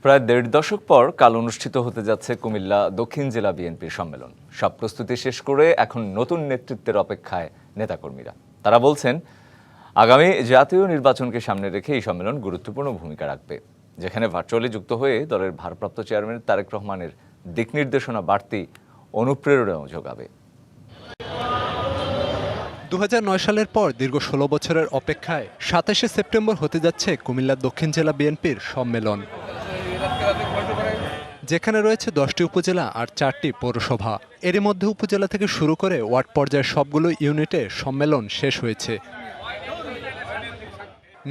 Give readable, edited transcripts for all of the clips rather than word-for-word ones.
প্রায় দেড় দশক পর কাল অনুষ্ঠিত হতে যাচ্ছে কুমিল্লা দক্ষিণ জেলা বিএনপির সম্মেলন। সব প্রস্তুতি শেষ করে এখন নতুন নেতৃত্বের অপেক্ষায় নেতাকর্মীরা। তারা বলছেন, আগামী জাতীয় নির্বাচনকে সামনে রেখে এই সম্মেলন গুরুত্বপূর্ণ ভূমিকা রাখবে, যেখানে ভার্চুয়ালি যুক্ত হয়ে দলের ভারপ্রাপ্ত চেয়ারম্যান তারেক রহমানের দিক নির্দেশনা বাড়তি অনুপ্রেরণাও যোগাবে। 2009 সালের পর দীর্ঘ 16 বছরের অপেক্ষায় 27শে সেপ্টেম্বর হতে যাচ্ছে কুমিল্লা দক্ষিণ জেলা বিএনপির সম্মেলন, যেখানে রয়েছে 10টি উপজেলা আর 4টি পৌরসভা। এরই মধ্যে উপজেলা থেকে শুরু করে ওয়ার্ড পর্যায়ের সবগুলো ইউনিটে সম্মেলন শেষ হয়েছে।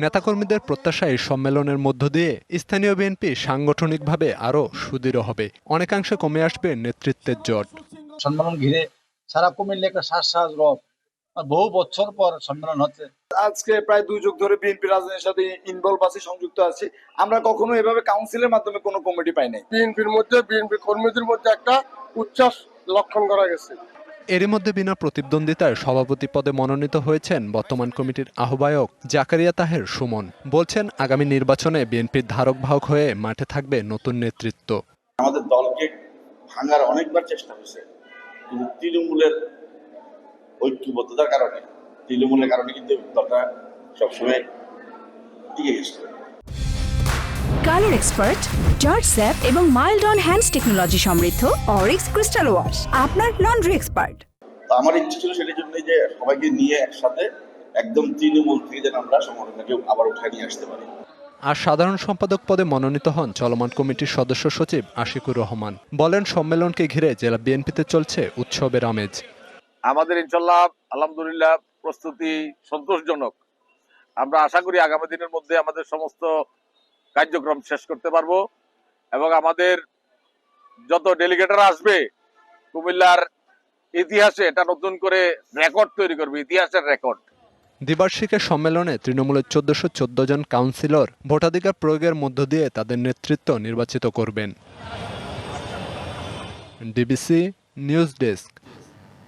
নেতাকর্মীদের প্রত্যাশা এই সম্মেলনের মধ্য দিয়ে স্থানীয় বিএনপি সাংগঠনিকভাবে আরও সুদৃঢ় হবে, অনেকাংশে কমে আসবে নেতৃত্বের জট। সম্মেলন ঘিরে সারা কুমিল্লা একটা শ্বাস রব, বহু বছর পর সম্মেলন হচ্ছে। আজকে প্রায় 2 যুগ ধরে বিএনপি রাজনীতির সাথে ইনভলভ আছি, সংযুক্ত আছি। আমরা কখনো এভাবে কাউন্সিলের মাধ্যমে কোনো কমিটি পাই নাই। বিএনপির মধ্যে বিএনপি কর্মীদের মধ্যে একটা উচ্ছ্বাস লক্ষণ করা গেছে। এরই মধ্যে বিনা প্রতিদ্বন্দ্বিতায় সভাপতি পদে মনোনীত হয়েছেন বর্তমান কমিটির আহ্বায়ক জাকারিয়া তাহের সুমন। বলছেন, আগামী নির্বাচনে বিএনপির ধারক বাহক হয়ে মাঠে থাকবে নতুন নেতৃত্ব। আমাদের দলকে ভাঙার অনেকবার চেষ্টা হয়েছে, কিন্তু তৃণমূলের ঐক্যবদ্ধতার কারণে, তৃণমূলের কারণে কিন্তু দলটা সবসময় টিকে গেছে। কালার এক্সপার্ট, জর্জ স্যাপ এবং মাইল্ড অন হ্যান্ডস টেকনোলজি সমৃদ্ধ অরিক্স ক্রিস্টাল ওয়াশ আপনার লন্ড্রি এক্সপার্ট। তো আমার ইচ্ছে ছিল সেটার জন্য যে সবাইকে নিয়ে একসাথে একদম তৃণমূল থেকে যেন আমরা সংগঠনটাকে আবার উঠায় নিয়ে আসতে পারি। আর সাধারণ সম্পাদক পদে মনোনীত হন চলমান কমিটির সদস্য সচিব আশিকুর রহমান। বলেন, সম্মেলনকে ঘিরে জেলা বিএনপিতে চলছে উৎসবের আমেজ। আমাদের ইনশাল্লাহ আলহামদুলিল্লাহ প্রস্তুতি সন্তোষজনক। আমরা আশা করি আগামী দিনের মধ্যে আমাদের সমস্ত কার্যক্রম শেষ করতে পারবো এবং আমাদের যত ডেলিগেটরা আসবে কুমিল্লার ইতিহাসে এটা নতুন করে রেকর্ড তৈরি করবে, ইতিহাসের রেকর্ড। দ্বিবার্ষিকের সম্মেলনে তৃণমূলের 1414 জন কাউন্সিলর ভোটাধিকার প্রয়োগের মধ্য দিয়ে তাদের নেতৃত্ব নির্বাচিত করবেন। DBC news desk.